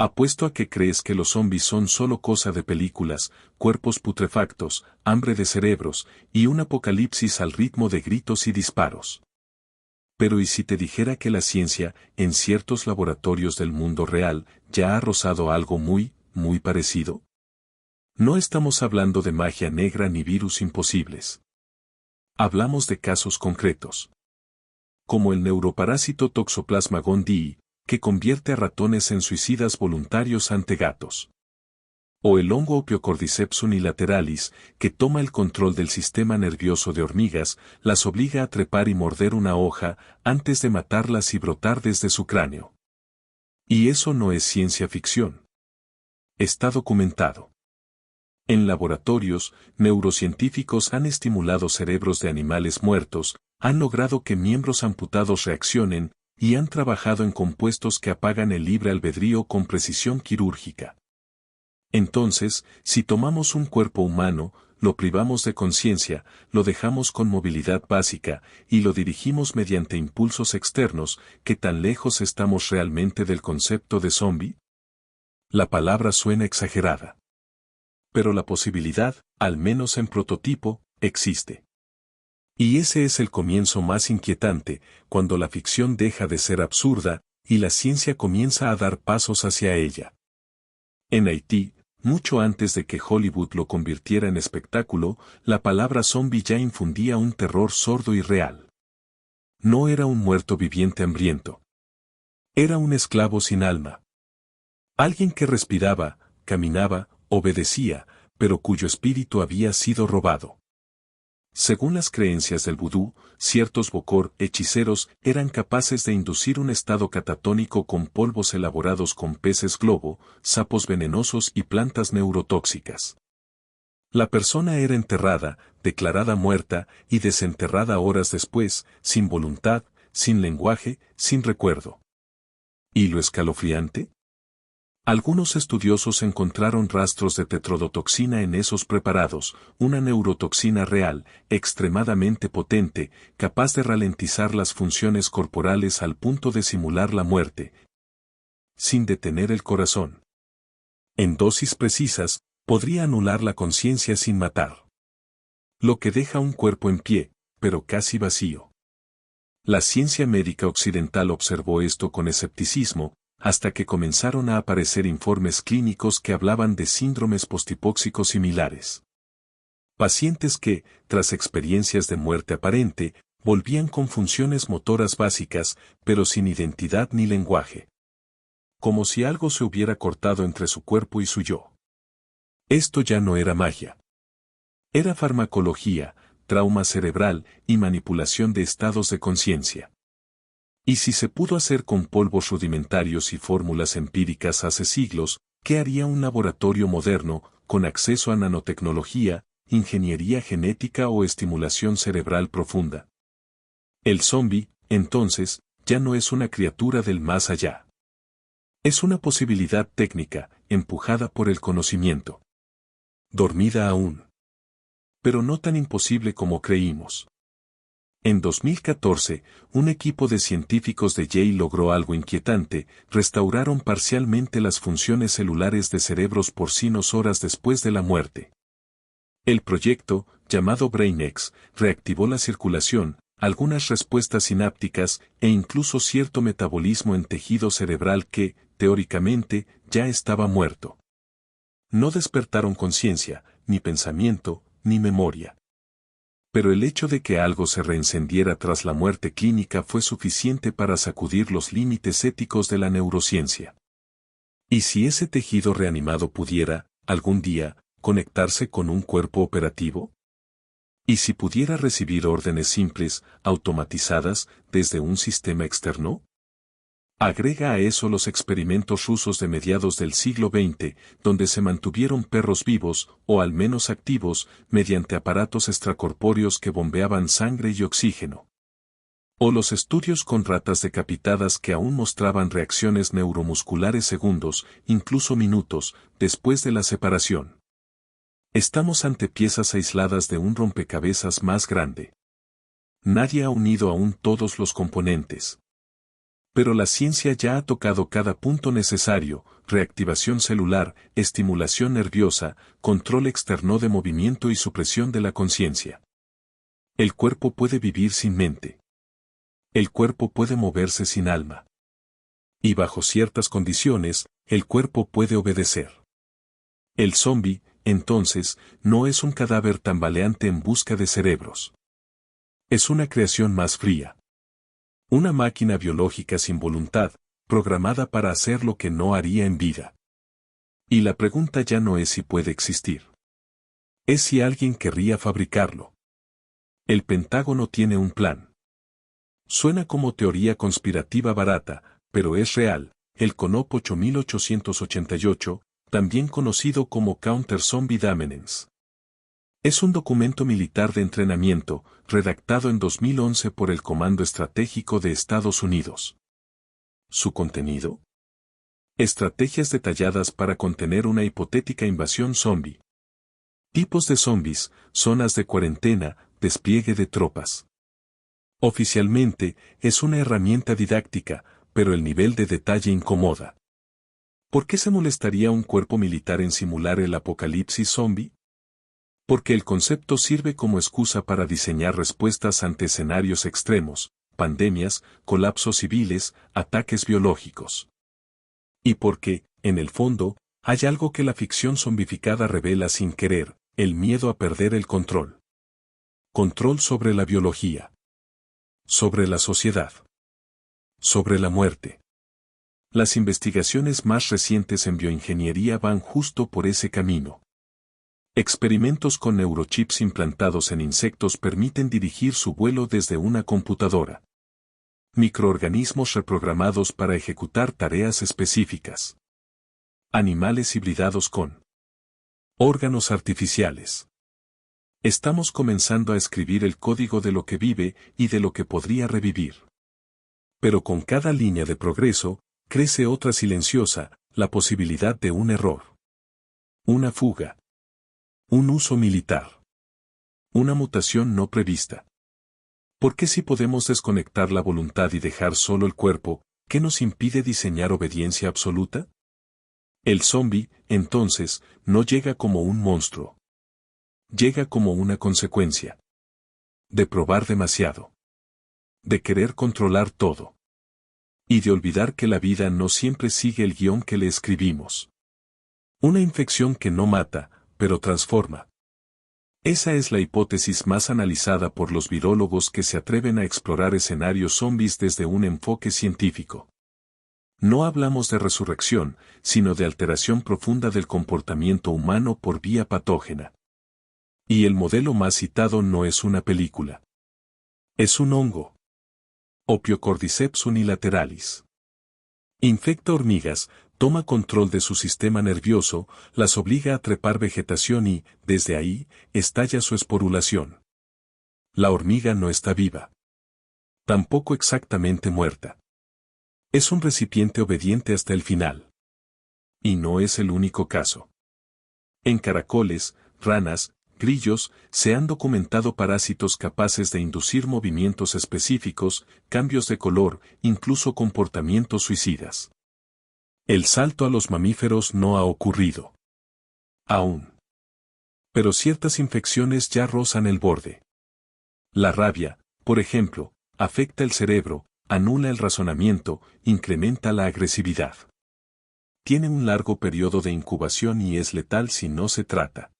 Apuesto a que crees que los zombies son solo cosa de películas, cuerpos putrefactos, hambre de cerebros, y un apocalipsis al ritmo de gritos y disparos. Pero ¿y si te dijera que la ciencia, en ciertos laboratorios del mundo real, ya ha rozado algo muy, muy parecido? No estamos hablando de magia negra ni virus imposibles. Hablamos de casos concretos. Como el neuroparásito Toxoplasma gondii, que convierte a ratones en suicidas voluntarios ante gatos. O el hongo Opiocordyceps unilateralis, que toma el control del sistema nervioso de hormigas, las obliga a trepar y morder una hoja, antes de matarlas y brotar desde su cráneo. Y eso no es ciencia ficción. Está documentado. En laboratorios, neurocientíficos han estimulado cerebros de animales muertos, han logrado que miembros amputados reaccionen, y han trabajado en compuestos que apagan el libre albedrío con precisión quirúrgica. Entonces, si tomamos un cuerpo humano, lo privamos de conciencia, lo dejamos con movilidad básica, y lo dirigimos mediante impulsos externos, ¿qué tan lejos estamos realmente del concepto de zombie? La palabra suena exagerada. Pero la posibilidad, al menos en prototipo, existe. Y ese es el comienzo más inquietante, cuando la ficción deja de ser absurda, y la ciencia comienza a dar pasos hacia ella. En Haití, mucho antes de que Hollywood lo convirtiera en espectáculo, la palabra zombie ya infundía un terror sordo y real. No era un muerto viviente hambriento. Era un esclavo sin alma. Alguien que respiraba, caminaba, obedecía, pero cuyo espíritu había sido robado. Según las creencias del vudú, ciertos bokor, hechiceros, eran capaces de inducir un estado catatónico con polvos elaborados con peces globo, sapos venenosos y plantas neurotóxicas. La persona era enterrada, declarada muerta y desenterrada horas después, sin voluntad, sin lenguaje, sin recuerdo. ¿Y lo escalofriante? Algunos estudiosos encontraron rastros de tetrodotoxina en esos preparados, una neurotoxina real, extremadamente potente, capaz de ralentizar las funciones corporales al punto de simular la muerte, sin detener el corazón. En dosis precisas, podría anular la conciencia sin matar. Lo que deja un cuerpo en pie, pero casi vacío. La ciencia médica occidental observó esto con escepticismo, hasta que comenzaron a aparecer informes clínicos que hablaban de síndromes posthipóxicos similares. Pacientes que, tras experiencias de muerte aparente, volvían con funciones motoras básicas, pero sin identidad ni lenguaje. Como si algo se hubiera cortado entre su cuerpo y su yo. Esto ya no era magia. Era farmacología, trauma cerebral y manipulación de estados de conciencia. Y si se pudo hacer con polvos rudimentarios y fórmulas empíricas hace siglos, ¿qué haría un laboratorio moderno, con acceso a nanotecnología, ingeniería genética o estimulación cerebral profunda? El zombie, entonces, ya no es una criatura del más allá. Es una posibilidad técnica, empujada por el conocimiento. Dormida aún. Pero no tan imposible como creímos. En 2014, un equipo de científicos de Yale logró algo inquietante, restauraron parcialmente las funciones celulares de cerebros porcinos horas después de la muerte. El proyecto, llamado BrainX, reactivó la circulación, algunas respuestas sinápticas e incluso cierto metabolismo en tejido cerebral que, teóricamente, ya estaba muerto. No despertaron conciencia, ni pensamiento, ni memoria. Pero el hecho de que algo se reencendiera tras la muerte clínica fue suficiente para sacudir los límites éticos de la neurociencia. ¿Y si ese tejido reanimado pudiera, algún día, conectarse con un cuerpo operativo? ¿Y si pudiera recibir órdenes simples, automatizadas, desde un sistema externo? Agrega a eso los experimentos rusos de mediados del siglo XX, donde se mantuvieron perros vivos, o al menos activos, mediante aparatos extracorpóreos que bombeaban sangre y oxígeno. O los estudios con ratas decapitadas que aún mostraban reacciones neuromusculares segundos, incluso minutos, después de la separación. Estamos ante piezas aisladas de un rompecabezas más grande. Nadie ha unido aún todos los componentes. Pero la ciencia ya ha tocado cada punto necesario: reactivación celular, estimulación nerviosa, control externo de movimiento y supresión de la conciencia. El cuerpo puede vivir sin mente. El cuerpo puede moverse sin alma. Y bajo ciertas condiciones, el cuerpo puede obedecer. El zombi, entonces, no es un cadáver tambaleante en busca de cerebros. Es una creación más fría. Una máquina biológica sin voluntad, programada para hacer lo que no haría en vida. Y la pregunta ya no es si puede existir. Es si alguien querría fabricarlo. El Pentágono tiene un plan. Suena como teoría conspirativa barata, pero es real. El CONOP 8888, también conocido como Counter Zombie Dominance. Es un documento militar de entrenamiento, redactado en 2011 por el Comando Estratégico de Estados Unidos. ¿Su contenido? Estrategias detalladas para contener una hipotética invasión zombie. Tipos de zombies, zonas de cuarentena, despliegue de tropas. Oficialmente, es una herramienta didáctica, pero el nivel de detalle incomoda. ¿Por qué se molestaría un cuerpo militar en simular el apocalipsis zombie? Porque el concepto sirve como excusa para diseñar respuestas ante escenarios extremos, pandemias, colapsos civiles, ataques biológicos. Y porque, en el fondo, hay algo que la ficción zombificada revela sin querer: el miedo a perder el control. Control sobre la biología. Sobre la sociedad. Sobre la muerte. Las investigaciones más recientes en bioingeniería van justo por ese camino. Experimentos con neurochips implantados en insectos permiten dirigir su vuelo desde una computadora. Microorganismos reprogramados para ejecutar tareas específicas. Animales hibridados con órganos artificiales. Estamos comenzando a escribir el código de lo que vive y de lo que podría revivir. Pero con cada línea de progreso, crece otra silenciosa: la posibilidad de un error. Una fuga. Un uso militar. Una mutación no prevista. ¿Por qué si podemos desconectar la voluntad y dejar solo el cuerpo, qué nos impide diseñar obediencia absoluta? El zombi, entonces, no llega como un monstruo. Llega como una consecuencia. De probar demasiado. De querer controlar todo. Y de olvidar que la vida no siempre sigue el guión que le escribimos. Una infección que no mata, pero transforma. Esa es la hipótesis más analizada por los virólogos que se atreven a explorar escenarios zombies desde un enfoque científico. No hablamos de resurrección, sino de alteración profunda del comportamiento humano por vía patógena. Y el modelo más citado no es una película. Es un hongo. Opiocordyceps unilateralis. Infecta hormigas, toma control de su sistema nervioso, las obliga a trepar vegetación y, desde ahí, estalla su esporulación. La hormiga no está viva. Tampoco exactamente muerta. Es un recipiente obediente hasta el final. Y no es el único caso. En caracoles, ranas, grillos, se han documentado parásitos capaces de inducir movimientos específicos, cambios de color, incluso comportamientos suicidas. El salto a los mamíferos no ha ocurrido. Aún. Pero ciertas infecciones ya rozan el borde. La rabia, por ejemplo, afecta el cerebro, anula el razonamiento, incrementa la agresividad. Tiene un largo periodo de incubación y es letal si no se trata.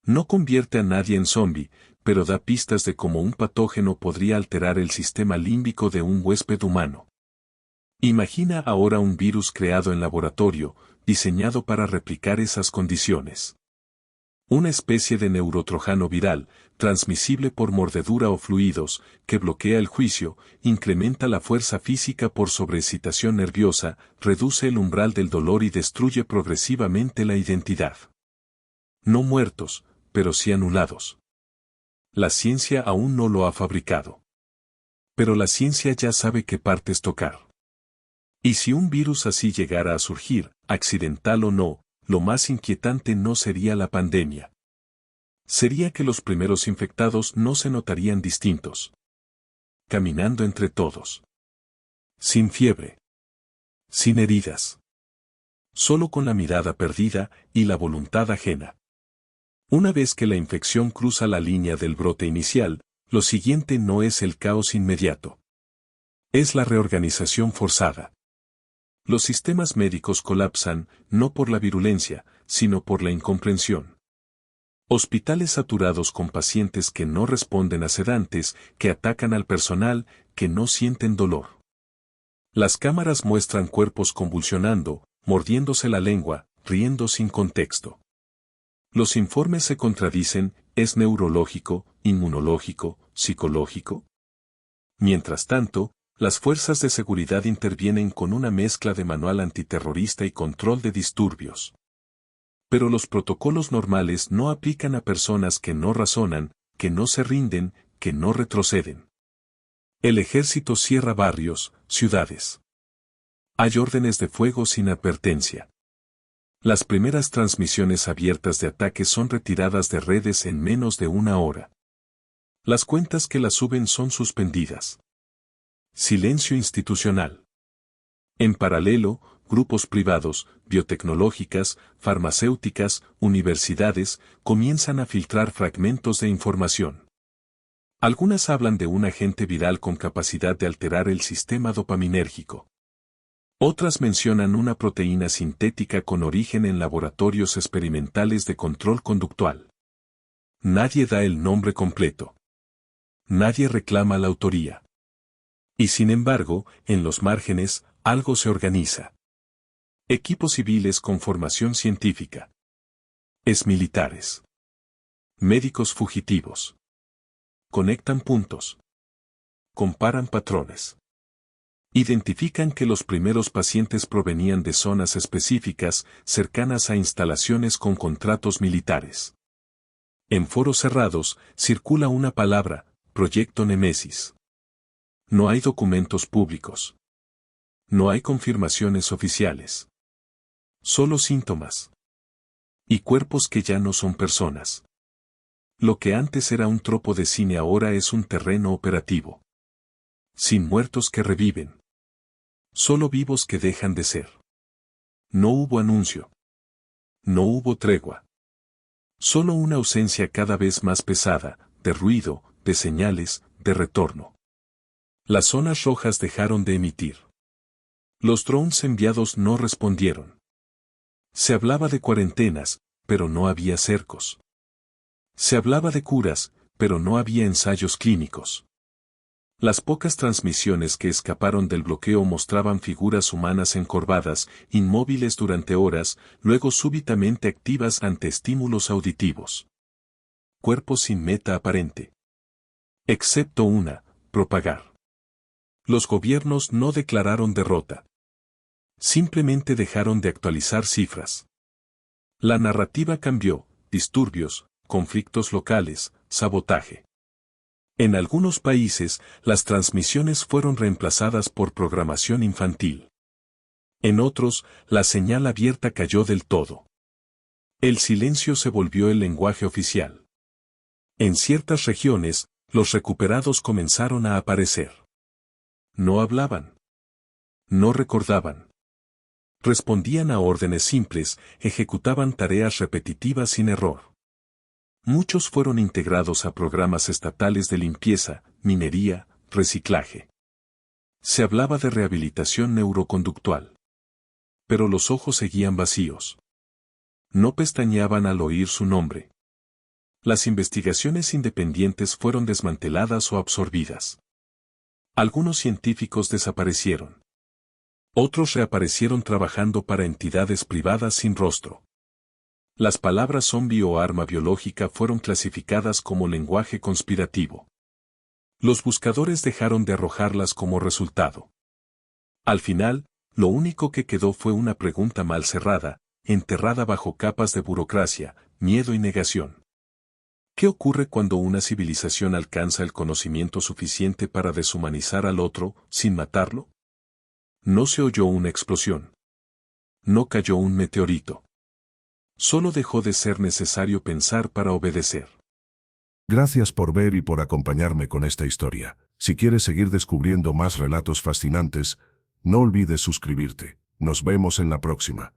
No convierte a nadie en zombi, pero da pistas de cómo un patógeno podría alterar el sistema límbico de un huésped humano. Imagina ahora un virus creado en laboratorio, diseñado para replicar esas condiciones. Una especie de neurotrojano viral, transmisible por mordedura o fluidos, que bloquea el juicio, incrementa la fuerza física por sobreexcitación nerviosa, reduce el umbral del dolor y destruye progresivamente la identidad. No muertos, pero sí anulados. La ciencia aún no lo ha fabricado. Pero la ciencia ya sabe qué partes tocar. Y si un virus así llegara a surgir, accidental o no, lo más inquietante no sería la pandemia. Sería que los primeros infectados no se notarían distintos. Caminando entre todos. sin fiebre, sin heridas. Solo con la mirada perdida y la voluntad ajena. Una vez que la infección cruza la línea del brote inicial, lo siguiente no es el caos inmediato. Es la reorganización forzada. Los sistemas médicos colapsan, no por la virulencia, sino por la incomprensión. Hospitales saturados con pacientes que no responden a sedantes, que atacan al personal, que no sienten dolor. Las cámaras muestran cuerpos convulsionando, mordiéndose la lengua, riendo sin contexto. Los informes se contradicen, ¿es neurológico, inmunológico, psicológico? Mientras tanto, las fuerzas de seguridad intervienen con una mezcla de manual antiterrorista y control de disturbios. Pero los protocolos normales no aplican a personas que no razonan, que no se rinden, que no retroceden. El ejército cierra barrios, ciudades. Hay órdenes de fuego sin advertencia. Las primeras transmisiones abiertas de ataque son retiradas de redes en menos de una hora. Las cuentas que las suben son suspendidas. Silencio institucional. En paralelo, grupos privados, biotecnológicas, farmacéuticas, universidades, comienzan a filtrar fragmentos de información. Algunas hablan de un agente viral con capacidad de alterar el sistema dopaminérgico. Otras mencionan una proteína sintética con origen en laboratorios experimentales de control conductual. Nadie da el nombre completo. Nadie reclama la autoría. Y sin embargo, en los márgenes, algo se organiza. Equipos civiles con formación científica. Exmilitares. Médicos fugitivos. Conectan puntos. Comparan patrones. Identifican que los primeros pacientes provenían de zonas específicas, cercanas a instalaciones con contratos militares. En foros cerrados, circula una palabra, Proyecto Némesis. No hay documentos públicos. No hay confirmaciones oficiales. Solo síntomas. Y cuerpos que ya no son personas. Lo que antes era un tropo de cine ahora es un terreno operativo. Sin muertos que reviven. Solo vivos que dejan de ser. No hubo anuncio. No hubo tregua. Solo una ausencia cada vez más pesada, de ruido, de señales, de retorno. Las zonas rojas dejaron de emitir. Los drones enviados no respondieron. Se hablaba de cuarentenas, pero no había cercos. Se hablaba de curas, pero no había ensayos clínicos. Las pocas transmisiones que escaparon del bloqueo mostraban figuras humanas encorvadas, inmóviles durante horas, luego súbitamente activas ante estímulos auditivos. Cuerpos sin meta aparente. Excepto una, propagar. Los gobiernos no declararon derrota. Simplemente dejaron de actualizar cifras. La narrativa cambió, disturbios, conflictos locales, sabotaje. En algunos países, las transmisiones fueron reemplazadas por programación infantil. En otros, la señal abierta cayó del todo. El silencio se volvió el lenguaje oficial. En ciertas regiones, los recuperados comenzaron a aparecer. No hablaban. No recordaban. Respondían a órdenes simples, ejecutaban tareas repetitivas sin error. Muchos fueron integrados a programas estatales de limpieza, minería, reciclaje. Se hablaba de rehabilitación neuroconductual. Pero los ojos seguían vacíos. No pestañeaban al oír su nombre. Las investigaciones independientes fueron desmanteladas o absorbidas. Algunos científicos desaparecieron. Otros reaparecieron trabajando para entidades privadas sin rostro. Las palabras zombie o arma biológica fueron clasificadas como lenguaje conspirativo. Los buscadores dejaron de arrojarlas como resultado. Al final, lo único que quedó fue una pregunta mal cerrada, enterrada bajo capas de burocracia, miedo y negación. ¿Qué ocurre cuando una civilización alcanza el conocimiento suficiente para deshumanizar al otro, sin matarlo? No se oyó una explosión. No cayó un meteorito. Solo dejó de ser necesario pensar para obedecer. Gracias por ver y por acompañarme con esta historia. Si quieres seguir descubriendo más relatos fascinantes, No olvides suscribirte. Nos vemos en la próxima.